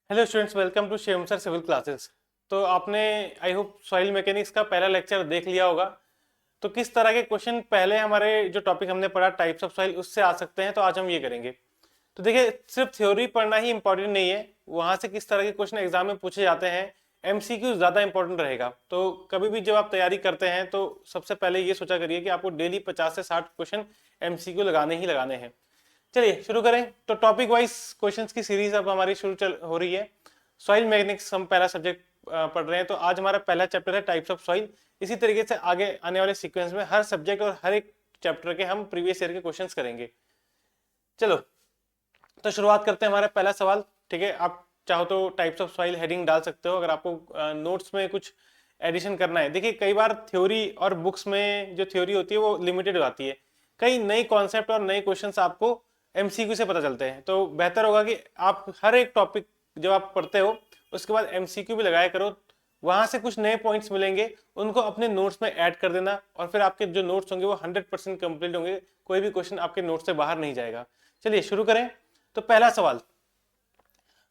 Hello students, welcome to Shivam sir civil classes. तो आपने I hope soil mechanics का पहला लेक्चर देख लिया होगा। तो किस तरह के क्वेश्चन पहले हमारे जो टॉपिक हमने पढ़ा टाइप्स ऑफ सॉइल उससे आ सकते हैं, तो आज हम ये करेंगे। तो देखिए, सिर्फ थ्योरी पढ़ना ही इंपॉर्टेंट नहीं है, वहां से किस तरह के क्वेश्चन एग्जाम में पूछे जाते हैं, एमसीक्यू ज्यादा इंपॉर्टेंट रहेगा। तो कभी भी जब आप तैयारी करते हैं तो सबसे पहले ये सोचा करिए कि आपको डेली 50 से 60 क्वेश्चन एमसीक्यू लगाने ही लगाने हैं। चलिए शुरू करें। तो टॉपिक वाइज क्वेश्चंस की सीरीज अब हमारी शुरू हो रही है। सॉइल मैकेनिक्स हम पहला सब्जेक्ट पढ़ रहे हैं, तो आज हमारा पहला चैप्टर है टाइप्स ऑफ सॉइल। इसी तरीके से आगे आने वाले सीक्वेंस में हर सब्जेक्ट और हर एक चैप्टर के हम प्रीवियस ईयर के क्वेश्चंस करेंगे। चलो, तो शुरुआत करते हैं। हमारा पहला सवाल, ठीक है, आप चाहो तो टाइप्स ऑफ सॉइल हेडिंग डाल सकते हो अगर आपको नोट्स में कुछ एडिशन करना है। देखिए, कई बार थ्योरी और बुक्स में जो थ्योरी होती है वो लिमिटेड हो जाती है, कई नई कॉन्सेप्ट और नए क्वेश्चंस आपको एमसीक्यू से पता चलते हैं। तो बेहतर होगा कि आप हर एक टॉपिक जब आप पढ़ते हो उसके बाद एमसीक्यू भी लगाया करो, वहां से कुछ नए पॉइंट्स मिलेंगे, उनको अपने नोट्स में ऐड कर देना, और फिर आपके जो नोट्स होंगे वो 100% कंप्लीट होंगे, कोई भी क्वेश्चन आपके नोट से बाहर नहीं जाएगा। चलिए शुरू करें। तो पहला सवाल,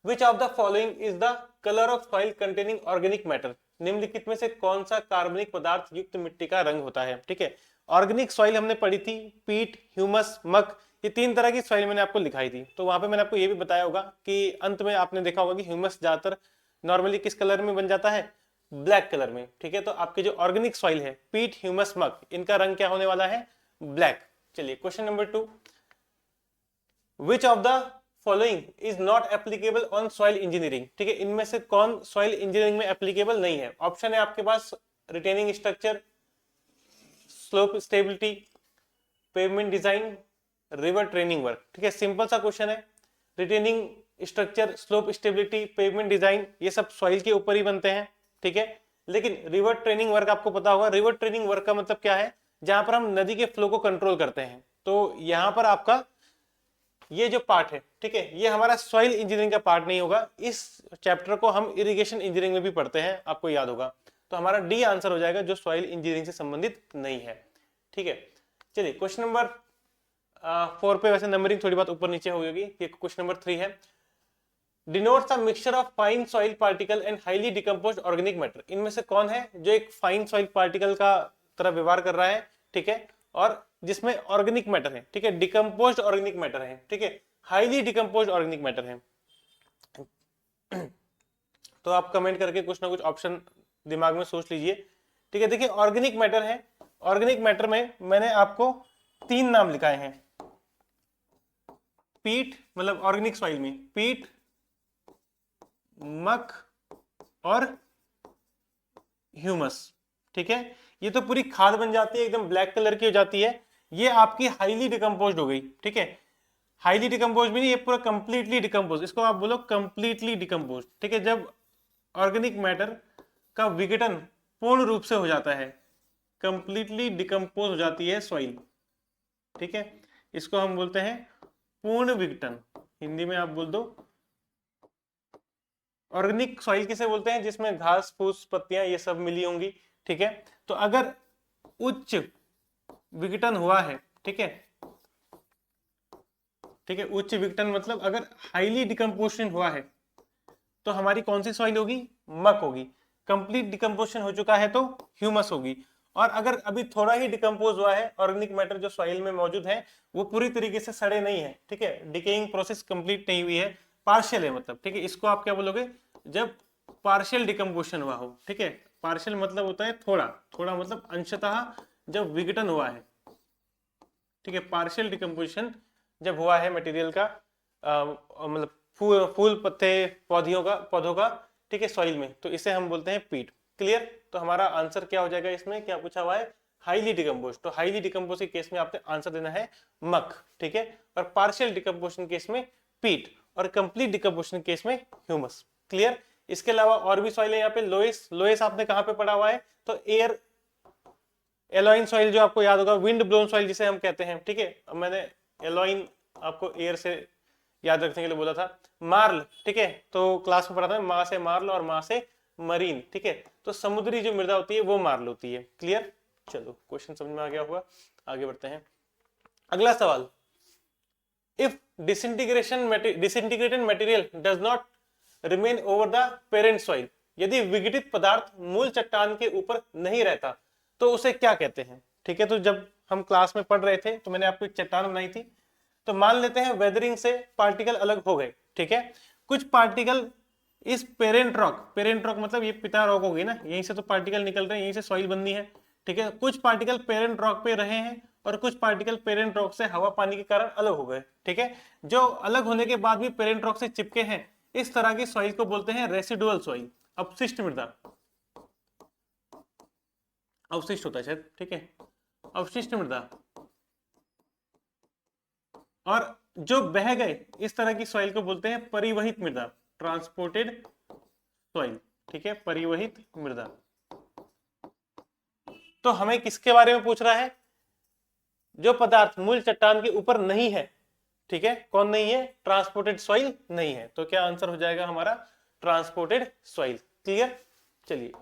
which of the following is the colour of soil containing organic matter? निम्नलिखित में से कौन सा कार्बनिक पदार्थ युक्त मिट्टी का रंग होता है? ठीक है, ऑर्गेनिक सॉइल हमने पढ़ी थी, पीट, ह्यूमस, मक, ये तीन तरह की सॉइल मैंने आपको लिखाई थी। तो वहां पे मैंने आपको ये भी बताया होगा कि अंत में आपने देखा होगा कि ह्यूमस ज्यादातर नॉर्मली किस कलर में बन जाता है? ब्लैक कलर में। ठीक है, तो आपके जो ऑर्गेनिक सॉइल है पीट, ह्यूमस, मक, इनका रंग क्या होने वाला है? ब्लैक। चलिए question number 2, which of the following is not applicable on soil engineering? ठीक है, इनमें से कौन सॉइल इंजीनियरिंग में एप्लीकेबल नहीं है? ऑप्शन है आपके पास, retaining structure, slope stability, pavement design, river training work. ठीक है, सिंपल सा क्वेश्चन है। Retaining structure, slope stability, pavement design, ये सब सॉइल के ऊपर ही बनते हैं। ठीक है, लेकिन रिवर ट्रेनिंग वर्क आपको पता होगा। रिवर ट्रेनिंग वर्क का मतलब क्या है? जहां पर हम नदी के फ्लो को कंट्रोल करते हैं। तो यहां पर आपका ये जो पार्ट है, ठीक है, ये हमारा सॉइल इंजीनियरिंग का पार्ट नहीं होगा। इस चैप्टर को हम इरिगेशन इंजीनियरिंग में भी पढ़ते हैं, आपको याद होगा। तो हमारा डी आंसर हो जाएगा, जो सॉइल इंजीनियरिंग से संबंधित नहीं है। ठीक है, चलिए क्वेश्चन नंबर 4 पे वैसे नंबरिंग थोड़ी बात ऊपर नीचे होगी। ये क्वेश्चन नंबर 3 है, denotes a mixture of fine soil particle and highly decomposed organic matter. इनमें से कौन है जो एक फाइन सॉइल पार्टिकल का तरह व्यवहार कर रहा है? ठीक है, और जिसमें ऑर्गेनिक मैटर है, ठीक है, डिकम्पोज्ड ऑर्गेनिक मैटर है, ठीक है, हाईली डिकम्पोज्ड ऑर्गेनिक मैटर है। तो आप कमेंट करके कुछ ना कुछ ऑप्शन दिमाग में सोच लीजिए। ठीक है, देखिए ऑर्गेनिक मैटर है, ऑर्गेनिक मैटर में मैंने आपको 3 नाम लिखाए हैं। पीट, मतलब ऑर्गेनिक सॉइल में पीट, मक और ह्यूमस। ठीक है, ये तो पूरी खाद बन जाती है, एकदम ब्लैक कलर की हो जाती है। ये आपकी हाईली डिकम्पोज्ड हो गई। ठीक है, हाईली डिकम्पोज भी नहीं, ये पूरा कंप्लीटली डिकम्पोज, इसको आप बोलो कंप्लीटली डिकम्पोज। ठीक है, जब ऑर्गेनिक मैटर का विघटन पूर्ण रूप से हो जाता है, कंप्लीटली डिकम्पोज हो जाती है सॉइल। ठीक है, इसको हम बोलते हैं पूर्ण विघटन। हिंदी में आप बोल दो, ऑर्गेनिक सॉइल किसे बोलते हैं? जिसमें घास फूस पत्तियां ये सब मिली होंगी। ठीक है, तो अगर उच्च विघटन हुआ है, ठीक है, ठीक है, उच्च विघटन मतलब अगर हाईली डिकम्पोजिशन हुआ है तो हमारी कौन सी सॉइल होगी? मक होगी। कंप्लीट डिकम्पोजिशन हो चुका है तो ह्यूमस होगी। और अगर अभी थोड़ा ही डिकम्पोज हुआ है, ऑर्गेनिक मैटर जो सॉइल में मौजूद है वो पूरी तरीके से सड़े नहीं है, ठीक है, डिकेइंग प्रोसेस कंप्लीट नहीं हुई है, पार्शियल है मतलब। ठीक है, इसको आप क्या बोलोगे? जब पार्शियल डिकम्पोजिशन हुआ हो। ठीक है, पार्शियल मतलब होता है थोड़ा, थोड़ा मतलब अंशतः जब विघटन हुआ है। ठीक है, पार्शियल डिकम्पोजिशन जब हुआ है मटेरियल का, मतलब फूल पत्ते पौधों का, ठीक है, सॉइल में, तो इसे हम बोलते हैं पीट। क्लियर? तो हमारा आंसर क्या हो जाएगा? इसमें क्या पूछा हुआ है? Highly decompose. तो हाईली डिकम्पोज के केस में आपने आंसर देना है मक। ठीक है, और पार्शियल डिकम्पोजिशन केस में पीट, और कंप्लीट डिकम्पोजिशन केस में ह्यूमस। क्लियर? इसके अलावा और भी सॉइल है यहाँ पे। लोएस, लोएस आपने कहाँ पे पढ़ा हुआ है? तो एयर एलोइन सॉइल, जो आपको याद होगा, विंड ब्लोन सॉइल जिसे हम कहते हैं। ठीक है, अब मैंने एलोइन आपको एयर से याद रखने के लिए बोला था। मार्ल, ठीक है, तो क्लास में पढ़ा था माँ से मार्ल और माँ से मरीन। ठीक है, तो समुद्री जो मृदा होती है वो मार्ल होती है। क्लियर? चलो, क्वेश्चन समझ में आ गया होगा, आगे बढ़ते हैं। अगला सवाल, if disintegrated material does not remain over the parent soil, यदि विघटित पदार्थ मूल चट्टान के ऊपर नहीं रहता तो उसे क्या कहते हैं। ठीक है, तो जब हम क्लास में पढ़ रहे थे तो मैंने आपको एक चट्टान बनाई थी, तो मान लेते हैं वेदरिंग से पार्टिकल अलग हो गए। ठीक है, कुछ पार्टिकल इस पेरेंट रॉक मतलब ये पिता रॉक होगी ना, यहीं से तो पार्टिकल निकल रहे हैं, यहीं से सॉइल बननी है। ठीक है, कुछ पार्टिकल पेरेंट रॉक पे रहे हैं और कुछ पार्टिकल पेरेंट रॉक से हवा पानी के कारण अलग हो गए। ठीक है, जो अलग होने के बाद भी पेरेंट रॉक से चिपके हैं, इस तरह की सॉइल को बोलते हैं रेसिडुअल सॉइल, अपशिष्ट मृदा। अवशिष्ट होता है शायद, ठीक है, अवशिष्ट मृदा। और जो बह गए इस तरह की सॉइल को बोलते हैं परिवहित मृदा, ट्रांसपोर्टेड सॉइल। ठीक है, परिवहित मृदा। तो हमें किसके बारे में पूछ रहा है, जो पदार्थ मूल चट्टान के ऊपर नहीं है। ठीक है, कौन नहीं है, ट्रांसपोर्टेड सॉइल नहीं है, तो क्या आंसर हो जाएगा हमारा ट्रांसपोर्टेड सॉइल। क्लियर, चलिए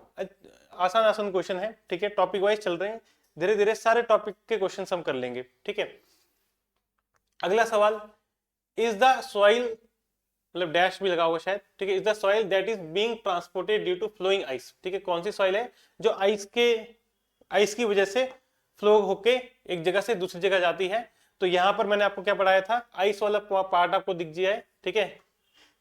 आसान आसान क्वेश्चन है। ठीक है, टॉपिक वाइज चल रहे हैं, धीरे धीरे सारे टॉपिक के क्वेश्चन हम कर लेंगे। ठीक है, अगला सवाल, इज द सॉइल, मतलब डैश भी लगा होगा शायद। ठीक है, is the soil that is being transported due to flowing ice. ठीक है, कौन सी सॉइल है जो आइस की वजह से फ्लो होके एक जगह से दूसरी जगह जाती है। तो यहां पर मैंने आपको क्या पढ़ाया था, आइस वाला पार्ट आपको दिख गया है। ठीक है,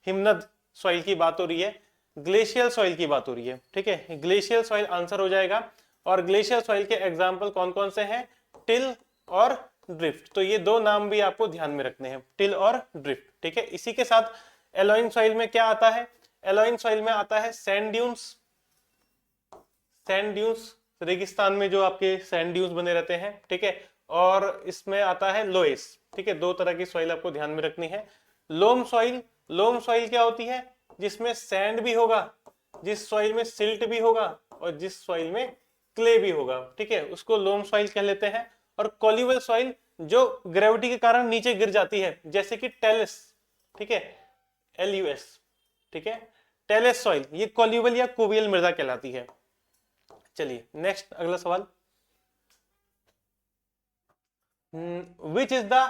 हिमनद सॉइल की बात हो रही है, ग्लेशियल सॉइल की बात हो रही है। ठीक है, ग्लेशियल सॉइल आंसर हो जाएगा। और ग्लेशियल सॉइल के एग्जाम्पल कौन कौन से हैं, टिल और ड्रिफ्ट। तो ये दो नाम भी आपको ध्यान में रखने हैं, टिल और ड्रिफ्ट। ठीक है, इसी के साथ एलोइन सॉइल में क्या आता है, एलोइन सॉइल में आता है सैंड ड्यून्स। सैंड ड्यून्स, रेगिस्तान में जो आपके सैंड ड्यून्स बने रहते हैं। ठीक है, और इसमें आता है लोएस। ठीक है, दो तरह की सॉइल आपको ध्यान में रखनी है। लोम सॉइल, लोम सॉइल क्या होती है, जिसमें सैंड भी होगा, जिस सॉइल में सिल्ट भी होगा और जिस सॉइल में क्ले भी होगा। ठीक है, उसको लोम सॉइल कह लेते हैं। और कोल्यूवल सॉइल जो ग्रेविटी के कारण नीचे गिर जाती है, जैसे कि टेलिस। ठीक है, LUS। ठीक है, टेलिस सॉइल ये कोल्यूवल या कोवियल मृदा कहलाती है। चलिए नेक्स्ट, अगला सवाल, which is the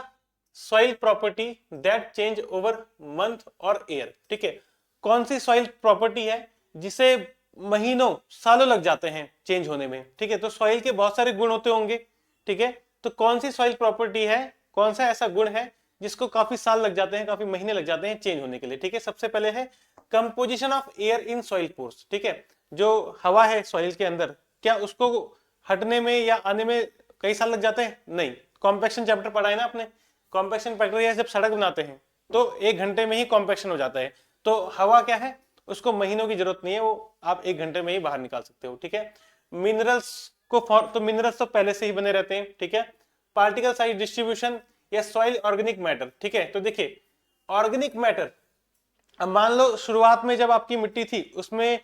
soil property that change over month और ईयर। ठीक है, कौन सी सॉइल प्रॉपर्टी है जिसे महीनों सालों लग जाते हैं चेंज होने में। ठीक है, तो सॉइल के बहुत सारे गुण होते होंगे। ठीक है, तो कौन सी सॉइल प्रॉपर्टी है, कौन सा ऐसा गुण है जिसको काफी साल लग जाते हैं, काफी महीने लग जाते हैं चेंज होने के लिए। ठीक है, सबसे पहले है composition of air in soil pores. ठीक है, जो हवा है सॉइल के अंदर, क्या उसको हटने में या आने में कई साल लग जाते हैं, नहीं। कॉम्पैक्शन चैप्टर पढ़ा है ना आपने, कॉम्पैक्शन प्रक्रिया जब सड़क बनाते हैं तो 1 घंटे में ही कॉम्पैक्शन हो जाता है। तो हवा क्या है, उसको महीनों की जरूरत नहीं है, वो आप 1 घंटे में ही बाहर निकाल सकते हो। ठीक है, मिनरल्स को तो मिनरल्स तो पहले से ही बने रहते हैं। ठीक है, पार्टिकल साइज डिस्ट्रीब्यूशन या सॉइल ऑर्गेनिक मैटर। ठीक है, तो देखिए ऑर्गेनिक मैटर, अब मान लो शुरुआत में जब आपकी मिट्टी थी उसमें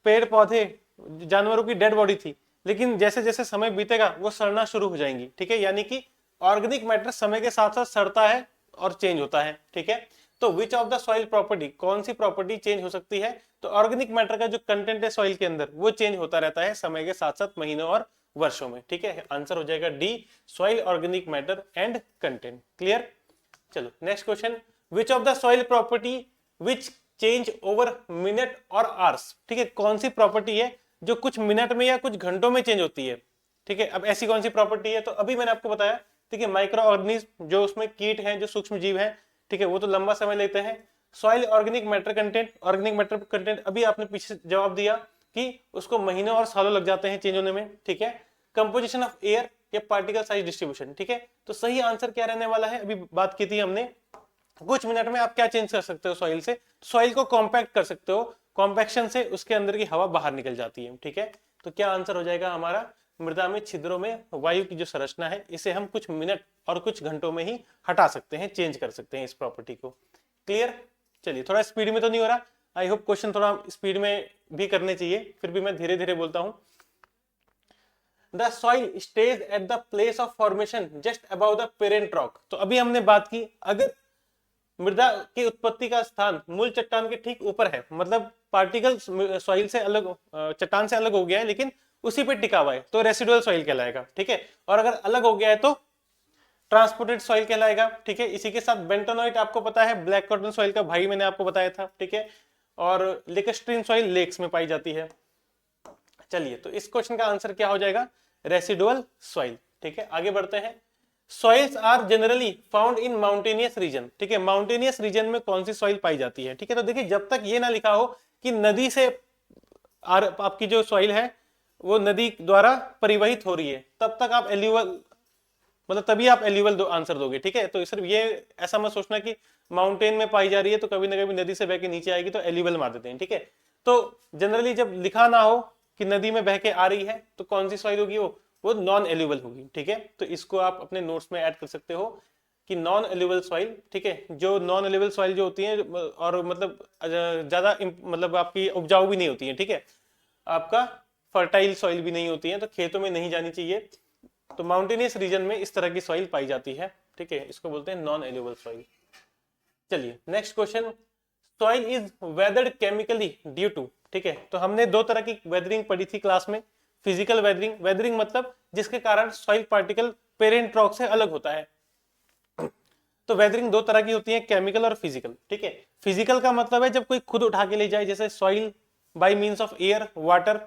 पेड़ पौधे जानवरों की डेड बॉडी थी, लेकिन जैसे जैसे समय बीतेगा वो सड़ना शुरू हो जाएंगी। ठीक है, यानी कि ऑर्गेनिक मैटर समय के साथ साथ सड़ता है और चेंज होता है। ठीक है, तो विच ऑफ द सॉइल प्रॉपर्टी, कौन सी प्रॉपर्टी चेंज हो सकती है, तो ऑर्गेनिक मैटर का जो कंटेंट है सॉइल के अंदर वो चेंज होता रहता है समय के साथ साथ महीनों और वर्षों में। ठीक है, आंसर हो जाएगा D, soil organic matter and content. Clear, चलो next question, which of the soil property which change over minute और आवर्स। ठीक है, कौन सी प्रॉपर्टी है जो कुछ मिनट में या कुछ घंटों में चेंज होती है। ठीक है, अब ऐसी कौन सी प्रॉपर्टी है, तो अभी मैंने आपको बताया। ठीक है, माइक्रो ऑर्गेनिज्म, जो उसमें कीट हैं, जो सूक्ष्म जीव हैं। ठीक है, वो तो लंबा समय लेते हैं। Soil organic matter content, organic matter content अभी आपने पीछे जवाब दिया कि उसको महीनों और सालों लग जाते हैं चेंज होने में। ठीक है, कंपोजिशन ऑफ एयर या पार्टिकल साइज डिस्ट्रीब्यूशन। ठीक है, तो सही आंसर क्या रहने वाला है, अभी बात की थी हमने, कुछ मिनट में आप क्या चेंज कर सकते हो सॉइल से, सॉइल को कॉम्पैक्ट कर सकते हो, कॉम्पैक्शन से उसके अंदर की हवा बाहर निकल जाती है। ठीक है, तो क्या आंसर हो जाएगा हमारा, मृदा में छिद्रों में वायु की जो संरचना है इसे हम कुछ मिनट और कुछ घंटों में ही हटा सकते हैं, चेंज कर सकते हैं इस प्रॉपर्टी को। क्लियर, चलिए थोड़ा स्पीड में तो नहीं हो रहा, आई होप क्वेश्चन थोड़ा स्पीड में भी करने चाहिए, फिर भी मैं धीरे धीरे बोलता हूं। The soil stage at the place of formation just about the parent rock. तो अभी हमने बात की, अगर मृदा की उत्पत्ति का स्थान मूल चट्टान के ठीक ऊपर है, मतलब पार्टिकल सॉइल से अलग, चट्टान से अलग हो गया है लेकिन उसी पे टिका हुआ है, तो रेसिडुअल सॉइल कहलाएगा। ठीक है, और अगर अलग हो गया है तो ट्रांसपोर्टेड सॉइल कहलाएगा। ठीक है, इसी के साथ बेंटोनॉइट आपको पता है ब्लैक कॉटन सॉइल का भाई मैंने आपको बताया था। ठीक है, और लेकस्ट्रीन सॉइल लेक्स में पाई जाती है। चलिए, तो इस क्वेश्चन का आंसर क्या हो जाएगा, रेसिडुअल सॉइल। ठीक है, आगे बढ़ते हैं। Soils are generally found in mountainous region. ठीक है, माउंटेनियस रीजन में कौन सी सॉइल पाई जाती है। ठीक है, तो देखिए जब तक ये ना लिखा हो कि नदी से आपकी जो सॉइल है वो नदी द्वारा परिवहित हो रही है, तब तक आप एल्यूवल, मतलब तभी आप एल्यूवल दो आंसर दोगे। ठीक है, तो सिर्फ ये ऐसा मत सोचना कि माउंटेन में पाई जा रही है तो कभी ना कभी नदी से बह के नीचे आएगी तो एल्यूवल मार देते हैं। ठीक है, तो जनरली जब लिखा ना हो कि नदी में बह के आ रही है तो कौन सी सॉइल होगी, वो नॉन एल्यूवल होगी। ठीक है, तो इसको आप अपने नोट्स में ऐड कर सकते हो कि नॉन एल्यूवल सॉइल। ठीक है, जो नॉन एल्यूवल सॉइल जो होती है और मतलब ज्यादा मतलब आपकी उपजाऊ भी नहीं होती है। ठीक है, आपका फर्टाइल सॉइल भी नहीं होती है, तो खेतों में नहीं जानी चाहिए। तो माउंटेनियस रीजन में इस तरह की सॉइल पाई जाती है। ठीक है, इसको बोलते हैं नॉन एल्यूवल सॉइल। चलिए next question, soil is weathered chemically due to. ठीक है, तो हमने दो तरह की वेदरिंग पढ़ी थी क्लास में। फिजिकल वेदरिंग, वेदरिंग मतलब जिसके कारण सॉइल पार्टिकल पेरेंट रॉक से अलग होता है। तो वेदरिंग दो तरह की होती है, केमिकल और फिजिकल। ठीक है, फिजिकल का मतलब है जब कोई खुद उठा के ले जाए, जैसे soil by means of air, water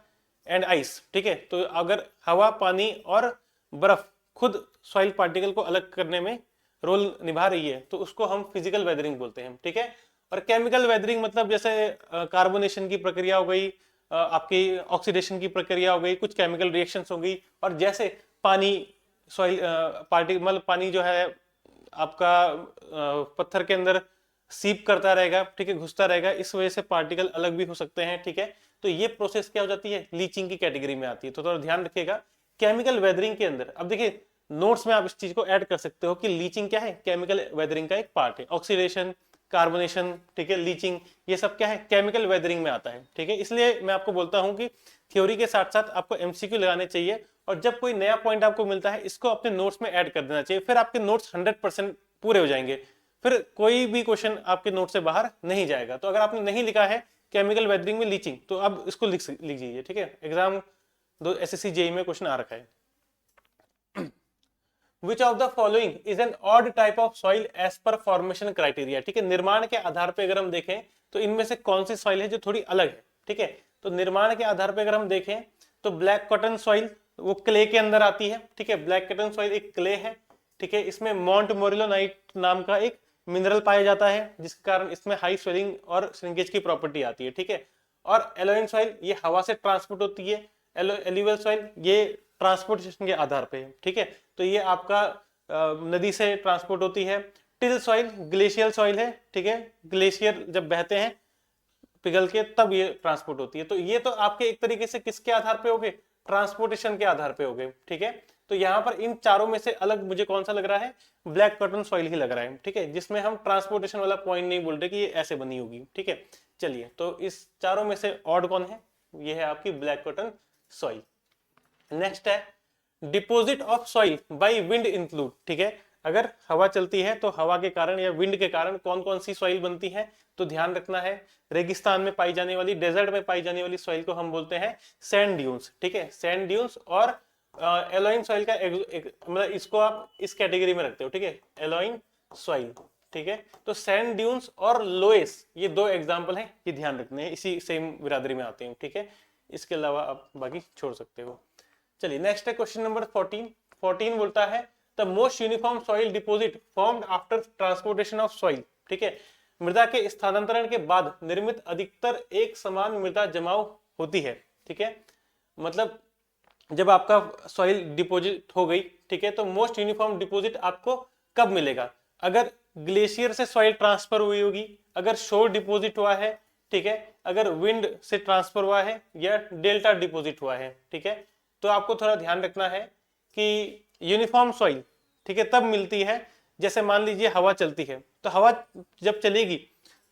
and ice. ठीक है, तो अगर हवा, पानी और बर्फ खुद सॉइल पार्टिकल को अलग करने में रोल निभा रही है तो उसको हम फिजिकल वेदरिंग बोलते हैं। ठीक है, और केमिकल वेदरिंग मतलब जैसे कार्बोनेशन की प्रक्रिया हो गई, आपकी ऑक्सीडेशन की प्रक्रिया हो गई, कुछ केमिकल रिएक्शंस हो गई, और जैसे पानी सॉइल पार्टिकल मतलब पानी जो है आपका पत्थर के अंदर सीप करता रहेगा। ठीक है, घुसता रहेगा, इस वजह से पार्टिकल अलग भी हो सकते हैं। ठीक है, तो ये प्रोसेस क्या हो जाती है, लीचिंग की कैटेगरी में आती है। तो थोड़ा ध्यान रखिएगा केमिकल वेदरिंग के अंदर। अब देखिए नोट्स में आप इस चीज को ऐड कर सकते हो कि लीचिंग क्या है, केमिकल वेदरिंग का एक पार्ट है। ऑक्सीडेशन, कार्बोनेशन, ठीक है, लीचिंग, ये सब क्या है, केमिकल वेदरिंग में आता है। ठीक है, इसलिए मैं आपको बोलता हूं कि थ्योरी के साथ साथ आपको एमसीक्यू लगाने चाहिए, और जब कोई नया पॉइंट आपको मिलता है इसको अपने नोट्स में ऐड कर देना चाहिए, फिर आपके नोट्स 100% पूरे हो जाएंगे, फिर कोई भी क्वेश्चन आपके नोट से बाहर नहीं जाएगा। तो अगर आपने नहीं लिखा है केमिकल वेदरिंग में लीचिंग, तो अब इसको लिख लीजिए। ठीक है, एग्जाम दो एसएससी जेई में क्वेश्चन आ रखा है। Which of the following is an odd type of soil as per formation criteria। ठीक है, निर्माण के आधार पे अगर हम देखें तो इनमें से कौन सी सॉइल है जो थोड़ी अलग है। ठीक है, तो निर्माण के आधार पे अगर हम देखें तो ब्लैक कॉटन सॉइल वो क्ले के अंदर आती है। ठीक है, ब्लैक कॉटन सॉइल एक क्ले है। ठीक है, इसमें मॉन्ट मोरिलोनाइट नाम का एक मिनरल पाया जाता है जिसके कारण इसमें हाई स्वेलिंग और श्रिंकेज की प्रॉपर्टी आती है। ठीक है, और एलोइन सॉइल ये हवा से ट्रांसपोर्ट होती है। एल्यूवियल सॉइल ये ट्रांसपोर्टेशन के आधार पे है। ठीक है, तो ये आपका नदी से ट्रांसपोर्ट होती है। टिल सॉइल ग्लेशियल सॉइल है। ठीक है, ग्लेशियर जब बहते हैं पिघल के तब ये ट्रांसपोर्ट होती है। तो ये तो आपके एक तरीके से किसके आधार पे हो गए, ट्रांसपोर्टेशन के आधार पे हो गए। ठीक है, तो यहाँ पर इन चारों में से अलग मुझे कौन सा लग रहा है, ब्लैक कॉटन सॉइल ही लग रहा है। ठीक है, जिसमें हम ट्रांसपोर्टेशन वाला पॉइंट नहीं बोल रहे कि ये ऐसे बनी होगी। ठीक है, चलिए, तो इस चारों में से ऑड कौन है, ये है आपकी ब्लैक कॉटन सॉइल। नेक्स्ट है deposit of soil by wind include. ठीक है, अगर हवा चलती है तो हवा के कारण या विंड के कारण कौन कौन सी सॉइल बनती है, तो ध्यान रखना है रेगिस्तान में पाई जाने वाली, डेजर्ट में पाई जाने वाली सॉइल को हम बोलते हैं सैंड ड्यून्स। ठीक है, सैंड ड्यून्स और एलोइन सॉइल का मतलब इसको आप इस कैटेगरी में रखते हो। ठीक है, एलोइन सॉइल। ठीक है, तो सैंड ड्यून्स और लोएस ये दो एग्जांपल हैं, ये ध्यान रखने हैं, इसी सेम बिरादरी में आते हैं। ठीक है, इसके अलावा आप बाकी छोड़ सकते हो। चलिए नेक्स्ट है क्वेश्चन नंबर 14। 14 बोलता है the most uniform soil deposit formed after transportation of soil. ठीक है, मृदा के स्थानांतरण के बाद निर्मित अधिकतर एक समान मृदा जमाव होती है। ठीक है, मतलब जब आपका सॉइल डिपॉजिट हो गई, ठीक है, तो मोस्ट यूनिफॉर्म डिपॉजिट आपको कब मिलेगा, अगर ग्लेशियर से सॉइल ट्रांसफर हुई होगी, अगर शोर डिपॉजिट हुआ है, ठीक है, अगर विंड से ट्रांसफर हुआ है, या डेल्टा डिपॉजिट हुआ है। ठीक है, तो आपको थोड़ा ध्यान रखना है कि यूनिफॉर्म सॉइल, ठीक है, तब मिलती है जैसे मान लीजिए हवा चलती है, तो हवा जब चलेगी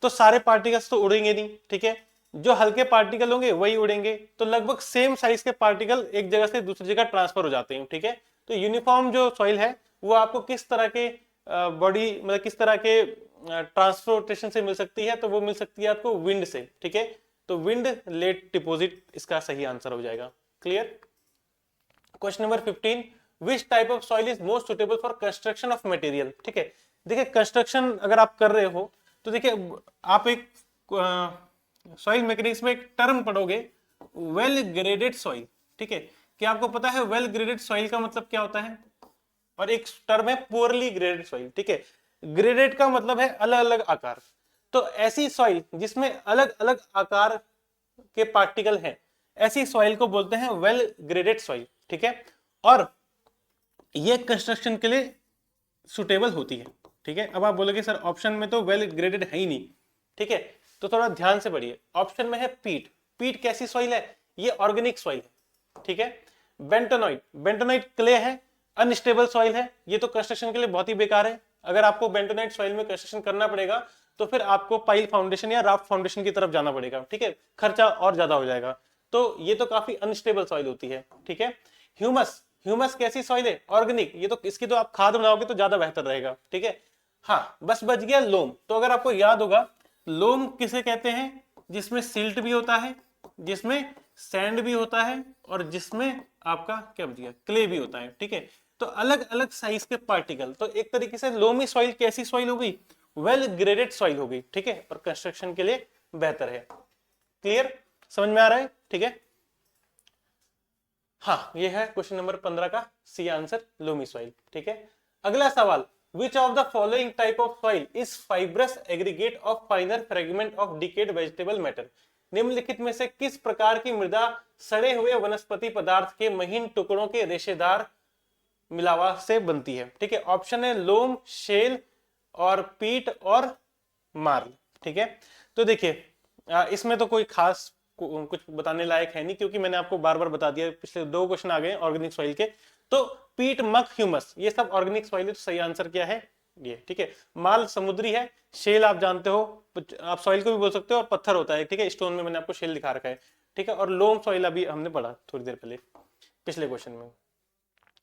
तो सारे पार्टिकल्स तो उड़ेंगे नहीं। ठीक है, जो हल्के पार्टिकल होंगे वही उड़ेंगे, तो लगभग सेम साइज के पार्टिकल एक जगह से दूसरी जगह ट्रांसफर हो जाते हैं। ठीक है, तो यूनिफॉर्म जो सॉइल है वो आपको किस तरह के बॉडी मतलब किस तरह के ट्रांसपोर्टेशन से मिल सकती है, तो वो मिल सकती है आपको विंड से। ठीक है, तो विंड लेट डिपॉजिट इसका सही आंसर हो जाएगा। Clear. Question number 15, which type of soil is most suitable for construction of material. ठीक है, देखिए कंस्ट्रक्शन अगर आप कर रहे हो तो देखिए आप एक सॉइल मैकेनिक्स में एक टर्म पढ़ोगे, वेल ग्रेडेड सॉइल, ठीक है। क्या आपको पता है वेल ग्रेडेड सॉइल का मतलब क्या होता है? और एक टर्म है पुअरली ग्रेडेड सॉइल, ठीक है। ग्रेडेड का मतलब है अलग अलग आकार, तो ऐसी सॉइल जिसमें अलग अलग आकार के पार्टिकल हैं, ऐसी सॉइल को बोलते हैं वेल ग्रेडेड सॉइल, ठीक है। और ये कंस्ट्रक्शन के लिए सुटेबल होती है, ठीक है। अब आप बोलोगे सर ऑप्शन में तो वेल ग्रेडेड है ही नहीं, ठीक है, तो थोड़ा ध्यान से पढ़िए। ऑप्शन में है पीट। पीट कैसी सॉइल है? ये ऑर्गेनिक सॉइल है, ठीक है। बेंटोनॉइट, बेंटोनॉइट क्ले है, अनस्टेबल सॉइल है, ये तो कंस्ट्रक्शन के लिए बहुत ही बेकार है। अगर आपको बेंटोनाइट सॉइल में कंस्ट्रक्शन करना पड़ेगा तो फिर आपको पाइल फाउंडेशन या राफ्ट फाउंडेशन की तरफ जाना पड़ेगा, ठीक है, खर्चा और ज्यादा हो जाएगा। तो ये तो काफी अनस्टेबल सॉइल होती है, ठीक है। ह्यूमस, ह्यूमस कैसी सॉइल है? ऑर्गेनिक, ये तो इसकी तो आप खाद बनाओगे तो ज्यादा बेहतर रहेगा, ठीक है। हाँ, बस बच गया लोम। तो अगर आपको याद होगा, लोम किसे कहते हैं? जिसमें सिल्ट भी होता है, जिसमें सैंड भी होता है, और जिसमें आपका क्या बच गया, क्ले भी होता है, ठीक है। तो अलग अलग साइज के पार्टिकल, तो एक तरीके से लोमी सॉइल कैसी सॉइल हो गई? वेल ग्रेडेड सॉइल हो गई, ठीक है, और कंस्ट्रक्शन के लिए बेहतर है। क्लियर, समझ में आ रहा है? ठीक है, हाँ, ये है क्वेश्चन नंबर 15 का सी आंसर, लोमी सॉइल, ठीक है। अगला सवाल, which of the following type of soil is fibrous aggregate of फाइनर fragment of decade vegetable matter? निम्नलिखित में से किस प्रकार की मृदा सड़े हुए वनस्पति पदार्थ के महीन टुकड़ों के रेशेदार मिलावा से बनती है? ठीक है, ऑप्शन है लोम, शेल और पीट और मार्ल, ठीक है। तो देखिए इसमें तो कोई खास कुछ बताने लायक है नहीं, क्योंकि मैंने आपको बार बार बता दिया, पिछले 2 क्वेश्चन आ गए ऑर्गेनिक सॉइल के। तो पीट, मक, ह्यूमस, ये सब ऑर्गेनिक सॉइल है, तो सही आंसर क्या है? ये, ठीक है। माल समुद्री है, शेल आप जानते हो, आप सॉइल को भी बोल सकते हो, और पत्थर होता है, ठीक है, स्टोन में मैंने आपको शेल दिखा रखा है, ठीक है। और लोम सॉइल अभी हमने पढ़ा थोड़ी देर पहले पिछले क्वेश्चन में।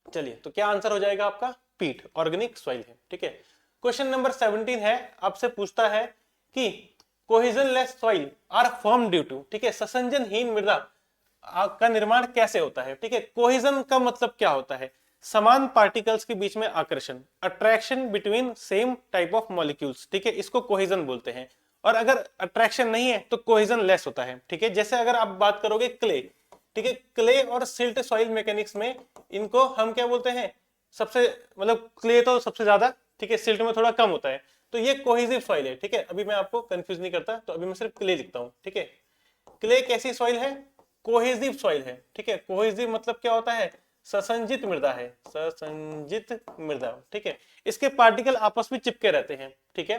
चलिए, तो क्या आंसर हो जाएगा आपका? पीट, ऑर्गेनिक सॉइल है, ठीक है। क्वेश्चन नंबर 17 है, आपसे पूछता है कि cohesionless soil are form due to, ठीक है, ससंजनहीन मृदा का निर्माण कैसे होता है? ठीक है, कोहेजन का मतलब क्या होता है? समान पार्टिकल्स के बीच में आकर्षण, attraction between same type of molecules, ठीक है, इसको कोहेजन बोलते हैं। और अगर अट्रैक्शन नहीं है तो कोहेजन लेस होता है, ठीक है। जैसे अगर आप बात करोगे क्ले, ठीक है, क्ले और सिल्ट सॉइल मैकेनिक्स में इनको हम क्या बोलते हैं? सबसे, मतलब क्ले तो सबसे ज्यादा, ठीक है, सिल्ट में थोड़ा कम होता है, तो ये कोहेसिव सॉइल है, ठीक है। अभी मैं आपको कंफ्यूज नहीं करता, तो अभी मैं सिर्फ क्ले लिखता हूं, ठीक है। क्ले कैसी सॉइल है? कोहेसिव सॉइल है, ठीक है। कोहेसिव मतलब क्या होता है? ससंजित मृदा है, ससंजित मृदा, ठीक है। इसके पार्टिकल आपस में चिपके रहते हैं, ठीक है।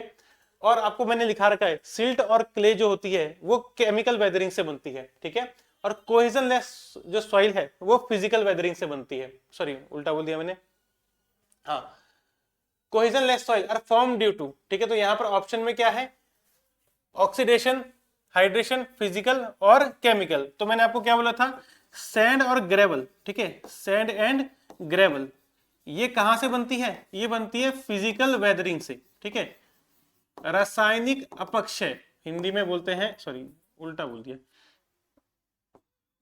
और आपको मैंने लिखा रखा है, सिल्ट और क्ले जो होती है वो केमिकल वेदरिंग से बनती है, ठीक है। और कोहेजनलेस जो सॉइल है वो फिजिकल वेदरिंग से बनती है, सॉरी उल्टा बोल दिया मैंने, हाँ। Cohesionless soil are form due to, ठीक है, तो यहां पर ऑप्शन में क्या है? ऑक्सीडेशन, हाइड्रेशन, फिजिकल और केमिकल। तो मैंने आपको क्या बोला था? सैंड और ग्रेवल, ठीक है, सैंड एंड ग्रेवल, ये कहां से बनती है? ये बनती है फिजिकल वेदरिंग से, ठीक है। रासायनिक अपक्षय हिंदी में बोलते हैं, सॉरी उल्टा बोल दिया,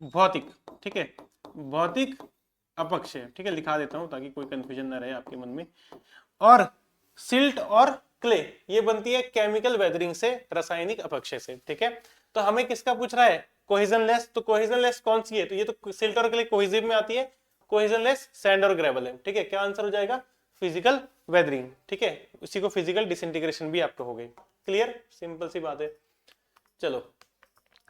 भौतिक, ठीक है, भौतिक अपक्षय, ठीक है, लिखा देता हूं ताकि कोई कंफ्यूजन ना रहे आपके मन में। और सिल्ट और क्ले ये बनती है केमिकल वेदरिंग से, रासायनिक अपक्षय से, ठीक है। तो हमें किसका पूछ रहा है? कोहेजनलेस। तो कोहेजनलेस कौन सी है? तो ये तो सिल्ट और क्ले कोहेसिव में आती है, कोहेजनलेस सैंड और ग्रेवल है, ठीक है। क्या आंसर हो जाएगा? फिजिकल वेदरिंग, ठीक है, उसी को फिजिकल डिसइंटीग्रेशन भी आप कहोगे। क्लियर, सिंपल सी बात है। चलो,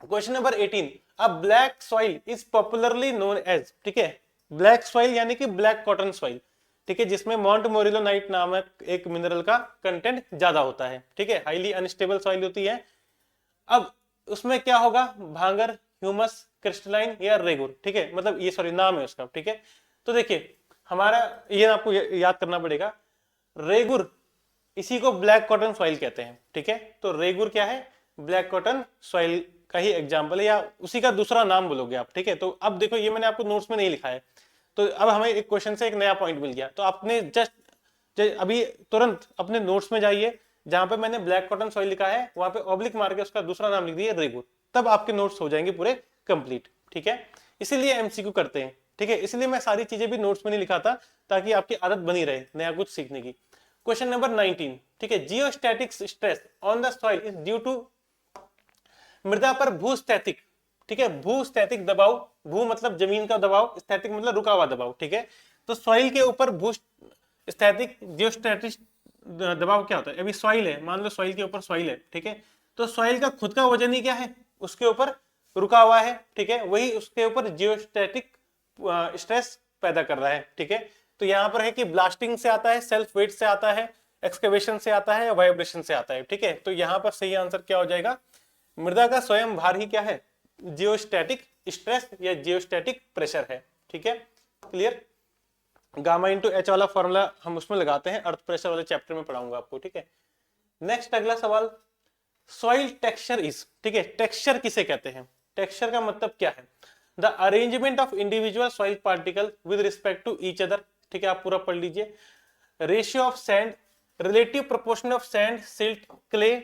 question number 18, a black soil is popularly known as, ठीक है, ब्लैक सॉइल यानी कि ब्लैक कॉटन सॉइल, ठीक है, जिसमें मॉन्ट मोरिलोनाइट नामक एक मिनरल का कंटेंट ज्यादा होता है, ठीक है, हाईली अनस्टेबल सॉइल होती है। अब उसमें क्या होगा? भांगर, ह्यूमस, क्रिस्टलाइन या रेगुर, ठीक है, मतलब ये सॉरी नाम है उसका, ठीक है। तो देखिए हमारा ये आपको याद करना पड़ेगा, रेगुर, इसी को ब्लैक कॉटन सॉइल कहते हैं, ठीक है। तो रेगुर क्या है? ब्लैक कॉटन सॉइल का ही एग्जाम्पल है, या उसी का दूसरा नाम बोलोगे आप, ठीक है। तो अब देखो ये मैंने आपको नोट्स में नहीं लिखा है, तो अब हमें एक क्वेश्चन से एक नया पॉइंट मिल गया, तो आपने जस्ट अभी तुरंत अपने नोट्स में जाइए, जहां पे मैंने ब्लैक कॉटन सॉइल लिखा है वहां पे ऑब्लिक मार के उसका दूसरा नाम लिख दिया रेगुर, तब आपके नोट्स हो जाएंगे पूरे कंप्लीट, ठीक है। इसीलिए एमसीक्यू करते हैं, ठीक है, इसलिए मैं सारी चीजें भी नोट्स में नहीं लिखा था, ताकि आपकी आदत बनी रहे नया कुछ सीखने की। क्वेश्चन नंबर 19, ठीक है, geostatic stress on the soil is due to मृदा पर भूस्थैतिक, ठीक है, भूस्थैतिक दबाव, भू मतलब जमीन का दबाव, स्थैतिक मतलब रुका हुआ दबाव, ठीक है। तो सॉइल के ऊपर भू स्थैतिक जियोस्टैटिक दबाव क्या होता है? अभी सॉइल है, मान लो सॉइल के ऊपर सॉइल है, ठीक है, तो सॉइल का खुद का वजन ही क्या है, उसके ऊपर रुका हुआ है, ठीक है, वही उसके ऊपर जियोस्टैटिक स्ट्रेस पैदा कर रहा है, ठीक है। तो यहाँ पर है कि ब्लास्टिंग से आता है, सेल्फ वेट से आता है, एक्सकवेशन से आता है या वाइब्रेशन से आता है, ठीक है। तो यहाँ पर सही आंसर क्या हो जाएगा, मृदा का स्वयं भार ही क्या है, जियोस्टैटिक स्ट्रेस या जियोस्टैटिक प्रेशर है, ठीक है, क्लियर। गामा इंटू एच वाला फॉर्मूला हम उसमें लगाते हैं, अर्थ प्रेशर वाले चैप्टर में पढ़ाऊंगा आपको, ठीक है। नेक्स्ट अगला सवाल, सॉइल टेक्सचर इज, ठीक है, टेक्सचर किसे कहते हैं? टेक्सचर का मतलब क्या है? The arrangement of individual soil particle with respect to each other, ठीक है, आप पूरा पढ़ लीजिए। Ratio of sand, relative proportion of sand, silt, clay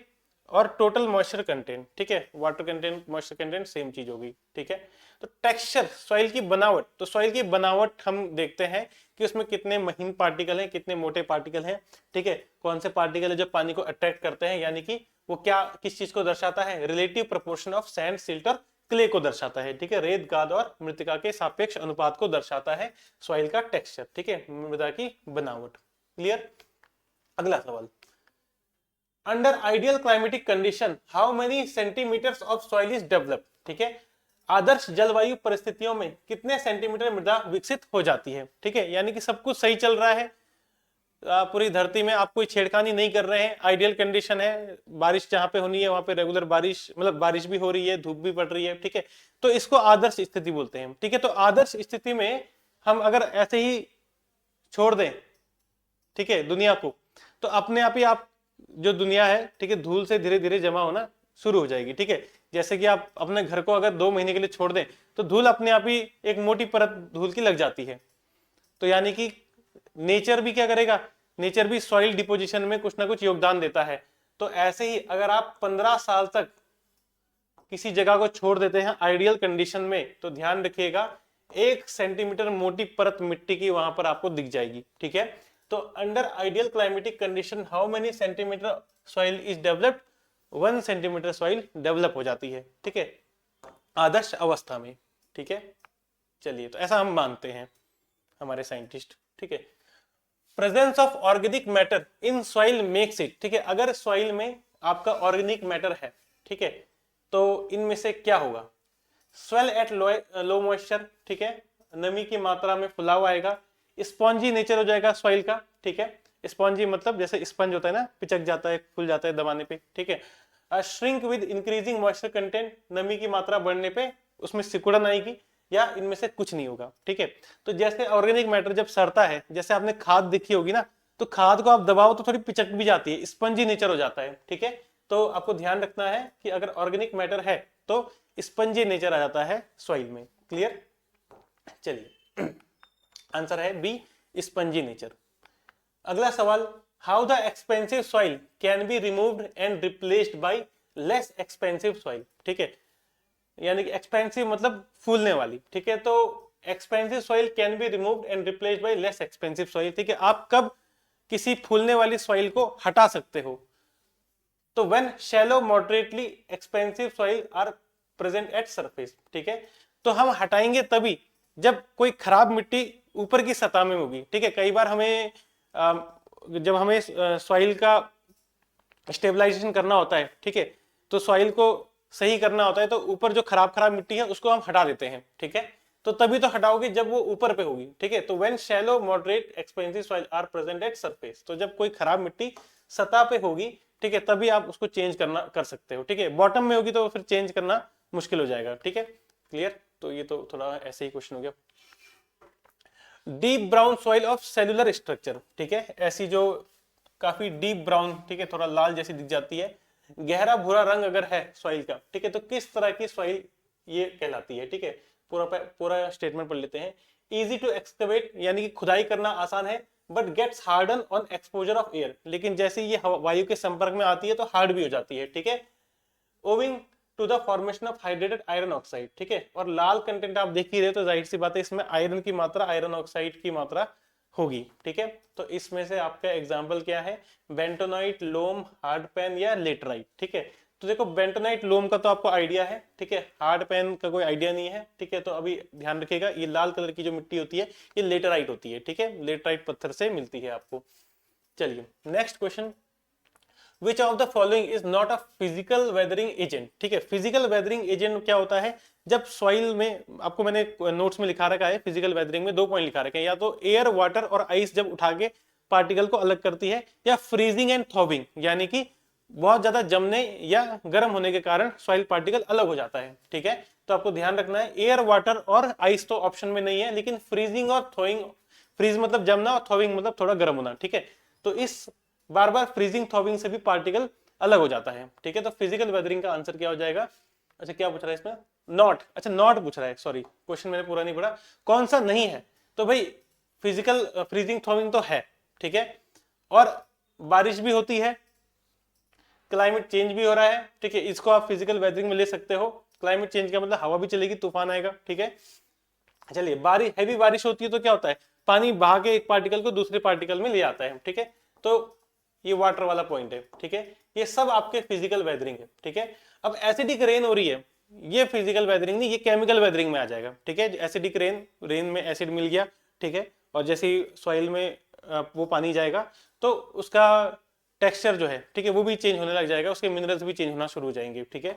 और टोटल मॉइस्चर कंटेंट, ठीक है, water content moisture content same चीज होगी, ठीक है। तो टेक्सचर, सॉइल की बनावट, तो सॉइल की बनावट हम देखते हैं कि उसमें कितने महीन पार्टिकल हैं, कितने मोटे पार्टिकल हैं, ठीक है, कौन से पार्टिकल है जो पानी को अट्रैक्ट करते हैं, यानी कि वो क्या किस चीज को दर्शाता है, relative proportion of sand, silt और क्ले को दर्शाता है, ठीक है, रेत, गाद और मृतिका के सापेक्ष अनुपात को दर्शाता है सॉइल का टेक्सचर, ठीक है, मृदा की बनावट, क्लियर। अगला सवाल, under ideal climatic condition how many centimetres of soil is develop, ठीक है, आदर्श जलवायु परिस्थितियों में कितने सेंटीमीटर मृदा विकसित हो जाती है, ठीक है, यानी कि सब कुछ सही चल रहा है, पूरी धरती में आप कोई छेड़खानी नहीं कर रहे हैं, आइडियल कंडीशन है, बारिश जहां पे होनी है वहां पे रेगुलर बारिश, मतलब बारिश भी हो रही है, धूप भी पड़ रही है, ठीक है, तो इसको आदर्श स्थिति बोलते हैं, ठीक है। तो आदर्श स्थिति में हम अगर ऐसे ही छोड़ दें, ठीक है, दुनिया को, तो अपने आप ही आप जो दुनिया है, ठीक है, धूल से धीरे धीरे जमा होना शुरू हो जाएगी, ठीक है। जैसे कि आप अपने घर को अगर 2 महीने के लिए छोड़ दें तो धूल अपने आप ही एक मोटी परत धूल की लग जाती है। तो यानी कि नेचर भी क्या करेगा, नेचर भी सॉइल डिपोजिशन में कुछ ना कुछ योगदान देता है। तो ऐसे ही अगर आप 15 साल तक किसी जगह को छोड़ देते हैं आइडियल कंडीशन में, तो ध्यान रखिएगा 1 सेंटीमीटर मोटी परत मिट्टी की वहां पर आपको दिख जाएगी, ठीक है। तो under ideal climatic condition how many centimetre soil is developed, 1 centimetre soil develop हो जाती है, ठीक है, आदर्श अवस्था में, ठीक है। चलिए, तो ऐसा हम मानते हैं हमारे साइंटिस्ट, ठीक है। Presence of organic matter in soil makes it, ठीक है, अगर सॉइल में आपका ऑर्गेनिक मैटर है, ठीक है, तो इनमें से क्या होगा, स्वेल एट लो मॉइस्चर, ठीक है, नमी की मात्रा में फुलाव आएगा, स्पॉन्जी नेचर हो जाएगा सॉइल का, ठीक है, स्पॉन्जी मतलब जैसे स्पंज होता है ना, पिचक जाता है, खुल जाता है दबाने पे, ठीक है। Shrink with increasing moisture content, नमी की मात्रा बढ़ने पे उसमें सिकुड़न आएगी, या इनमें से कुछ नहीं होगा, ठीक है। तो जैसे ऑर्गेनिक मैटर जब सड़ता है, जैसे आपने खाद देखी होगी ना, तो खाद को आप दबाओ तो थोड़ी पिचक भी जाती है, स्पंजी नेचर हो जाता है, ठीक है। तो आपको ध्यान रखना है कि अगर ऑर्गेनिक मैटर है तो स्पंजी नेचर आ जाता है सॉइल में, क्लियर। चलिए, आंसर है बी, स्पंजी नेचर। अगला सवाल, how the expensive soil can be removed and replaced by less expensive soil, ठीक है, यानी कि एक्सपेंसिव मतलब फूलने वाली, ठीक है। तो expensive soil can be removed and replaced by less expensive soil, ठीक है, आप कब किसी फूलने वाली सॉइल को हटा सकते हो, तो when shallow moderately expensive soil are present at surface, ठीक है। तो हम हटाएंगे तभी जब कोई खराब मिट्टी ऊपर की सतह में होगी, ठीक है। कई बार हमें जब हमें सॉइल का स्टेबलाइजेशन करना होता है, ठीक है, तो सॉइल को सही करना होता है, तो ऊपर जो खराब मिट्टी है उसको हम हटा देते हैं, ठीक है। तो तभी तो हटाओगे जब वो ऊपर पे होगी, ठीक है। तो when shallow moderate expensive soil are present at surface, तो जब कोई खराब मिट्टी सतह पे होगी, ठीक है, तभी आप उसको चेंज कर सकते हो, ठीक है। बॉटम में होगी तो फिर चेंज करना मुश्किल हो जाएगा, ठीक है, क्लियर। तो ये तो थोड़ा ऐसे ही क्वेश्चन हो गया। Deep brown soil of cellular structure, ठीक है, ऐसी जो काफी डीप ब्राउन, ठीक है, थोड़ा लाल जैसी दिख जाती है, गहरा भूरा रंग अगर है सॉइल का, ठीक है, तो किस तरह की सॉइल ये कहलाती है, ठीक है। पूरा स्टेटमेंट पढ़ लेते हैं। इजी टू एक्सकवेट, यानी कि खुदाई करना आसान है, but gets harden on exposure of air, लेकिन जैसे ये वायु के संपर्क में आती है तो हार्ड भी हो जाती है, ठीक है। Owing to the formation of hydrated iron oxide, ठीक है, और लाल कंटेंट आप देख ही रहे तो जाहिर सी बात है इसमें आयरन की मात्रा, आयरन ऑक्साइड की मात्रा होगी, ठीक है। तो इसमें से आपका एग्जांपल क्या है, बेंटोनाइट, लोम, हार्ड पैन या लेटराइट, ठीक है। तो देखो बेंटोनाइट लोम का तो आपको आइडिया है, ठीक है, हार्ड पैन का कोई आइडिया नहीं है, ठीक है। तो अभी ध्यान रखिएगा, ये लाल कलर की जो मिट्टी होती है ये लेटराइट होती है, ठीक है, लेटराइट पत्थर से मिलती है आपको। चलिए next question, which of the following is not a physical weathering agent, ठीक है। फिजिकल वेदरिंग एजेंट क्या होता है, जब सॉइल में, आपको मैंने नोट्स में लिखा रखा है फिजिकल वेदरिंग में 2 पॉइंट लिखा रखे हैं, या तो एयर, वाटर और आइस जब उठा के पार्टिकल को अलग करती है, या फ्रीजिंग एंड थॉविंग, यानी कि बहुत ज्यादा जमने या गर्म होने के कारण सॉइल पार्टिकल अलग हो जाता है, ठीक है। तो आपको ध्यान रखना है, एयर, वाटर और आइस तो ऑप्शन में नहीं है, लेकिन फ्रीजिंग और थॉविंग, फ्रीज मतलब जमना और थॉविंग मतलब थोड़ा गर्म होना, ठीक है। तो इस बार बार फ्रीजिंग थॉविंग से भी पार्टिकल अलग हो जाता है, ठीक है। तो फिजिकल वेदरिंग का आंसर क्या हो जाएगा, अच्छा क्या पूछ रहा है इसमें, नॉट, अच्छा नॉट पूछ रहा है, सॉरी क्वेश्चन मैंने पूरा नहीं पढ़ा, कौन सा नहीं है, तो भाई फिजिकल फ्रीजिंग थॉविंग तो है, ठीक है, और बारिश भी होती है, क्लाइमेट चेंज भी हो रहा है, ठीक है, इसको आप फिजिकल वेदरिंग में ले सकते हो। क्लाइमेट चेंज का मतलब हवा भी चलेगी, तूफान आएगा, ठीक है। चलिए बारिश, हैवी बारिश होती है तो क्या होता है, पानी बहा के एक पार्टिकल को दूसरे पार्टिकल में ले आता है, ठीक है। तो ये वाटर वाला पॉइंट है, ठीक है, ये सब आपके फिजिकल वेदरिंग है, ठीक है। अब एसिडिक रेन हो रही है, ये फिजिकल वेदरिंग नहीं, ये केमिकल वेदरिंग में आ जाएगा, ठीक है। एसिडिक रेन, रेन में एसिड मिल गया, ठीक है, और जैसे ही सॉइल में वो पानी जाएगा तो उसका टेक्सचर जो है, ठीक है, वो भी चेंज होने लग जाएगा, उसके मिनरल्स भी चेंज होना शुरू हो जाएंगे, ठीक है।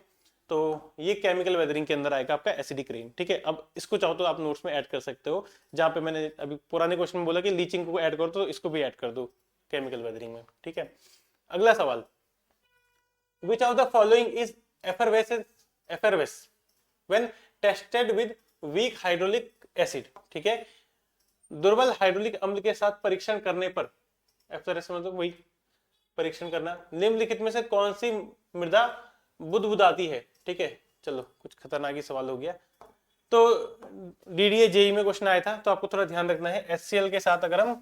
तो ये केमिकल वेदरिंग के अंदर आएगा आपका एसिडिक रेन, ठीक है। अब इसको चाहो तो आप नोट्स में ऐड कर सकते हो, जहां पे मैंने अभी पुराने क्वेश्चन में बोला कि लीचिंग को ऐड करो, तो इसको भी ऐड कर दो केमिकल वेदरिंग में, ठीक है। अगला सवाल, which of the following is effervesce when tested with weak hydraulic acid, ठीक है, दुर्बल हाइड्रोलिक अम्ल के साथ परीक्षण करने पर, एफरवेस मतलब वही परीक्षण करना, निम्नलिखित में से कौन सी मृदा बुदबुदाती है, ठीक है। चलो कुछ खतरनाक ही सवाल हो गया, तो डीडीए जेई में क्वेश्चन आया था, तो आपको थोड़ा ध्यान रखना है, HCl के साथ अगर हम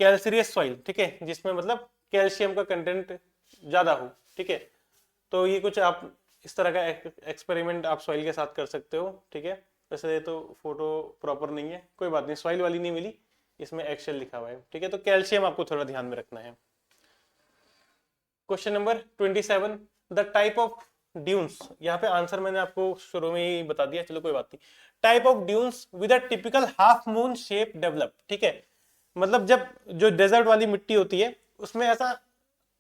कैल्सियस सॉइल, ठीक है, जिसमें मतलब कैल्शियम का कंटेंट ज्यादा हो, ठीक है, तो ये कुछ आप इस तरह का एक्सपेरिमेंट आप सॉइल के साथ कर सकते हो, ठीक है। वैसे तो फोटो प्रॉपर नहीं है, कोई बात नहीं, सॉइल वाली नहीं मिली, इसमें एक्सेल लिखा हुआ है, ठीक है। तो कैल्शियम आपको थोड़ा ध्यान में रखना है। Question number 27, the type of dunes, यहाँ पे आंसर मैंने आपको शुरू में ही बता दिया, चलो कोई बात नहीं। Type of dunes with a typical half moon shape develop, ठीक है, मतलब जब जो डेजर्ट वाली मिट्टी होती है उसमें ऐसा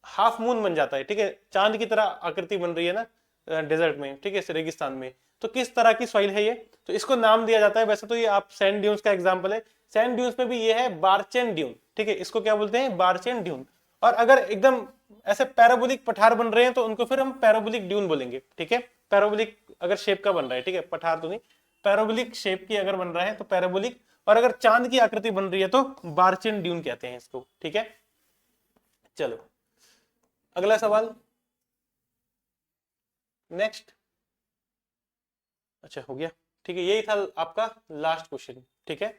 हाफ मून बन जाता है, ठीक है, चांद की तरह आकृति बन रही है ना डेजर्ट में, ठीक है, रेगिस्तान में, तो किस तरह की सॉइल है ये, तो इसको नाम दिया जाता है, वैसे तो ये आप सैंड ड्यून्स का एग्जांपल है, सैंड ड्यून्स में भी ये है बारचेन ड्यून, ठीक है, इसको क्या बोलते हैं, बारचेन ड्यून। और अगर एकदम ऐसे पैराबोलिक पठार बन रहे हैं तो उनको फिर हम पैराबोलिक ड्यून बोलेंगे, ठीक है। पैराबोलिक अगर शेप का बन रहा है, ठीक है, पठार तो नहीं, पैराबोलिक शेप की अगर बन रहा है तो पैराबोलिक, और अगर चांद की आकृति बन रही है तो बारचेन ड्यून कहते हैं इसको, ठीक है। चलो अगला सवाल, नेक्स्ट, अच्छा हो गया, ठीक है, यही था आपका लास्ट क्वेश्चन, ठीक है।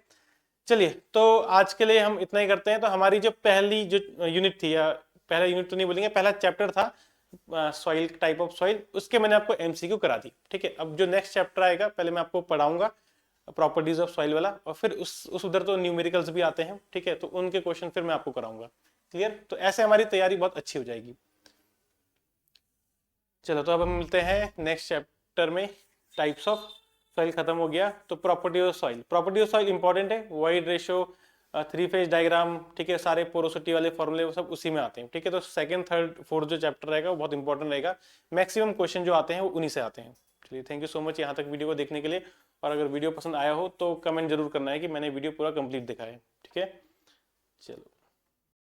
चलिए तो आज के लिए हम इतना ही करते हैं। तो हमारी जो पहली जो यूनिट थी, या पहला यूनिट तो नहीं बोलेंगे, पहला चैप्टर था सॉइल, टाइप ऑफ सॉइल, उसके मैंने आपको एमसीक्यू करा दी, ठीक है। अब जो नेक्स्ट चैप्टर आएगा पहले मैं आपको पढ़ाऊंगा प्रॉपर्टीज ऑफ सॉइल वाला, और फिर उस उधर तो न्यूमेरिकल्स भी आते हैं, ठीक है, तो उनके क्वेश्चन फिर मैं आपको कराऊंगा, क्लियर। तो ऐसे हमारी तैयारी बहुत अच्छी हो जाएगी। चलो तो अब हम मिलते हैं नेक्स्ट चैप्टर में, टाइप्स ऑफ सॉइल खत्म हो गया, तो property of soil, property of soil important है, वाइड रेशो, 3 फेज डायग्राम, ठीक है, सारे पोरोसिटी वाले फॉर्मूले वो सब उसी में आते हैं, ठीक है। तो सेकंड, थर्ड, फोर्थ जो चैप्टर रहेगा वो बहुत इंपॉर्टेंट रहेगा, मैक्सिमम क्वेश्चन जो आते हैं वो उन्हीं से आते हैं। चलिए थैंक यू सो मच यहाँ तक वीडियो को देखने के लिए, और अगर वीडियो पसंद आया हो तो कमेंट जरूर करना है कि मैंने वीडियो पूरा कंप्लीट देखा है, ठीक है। चलो।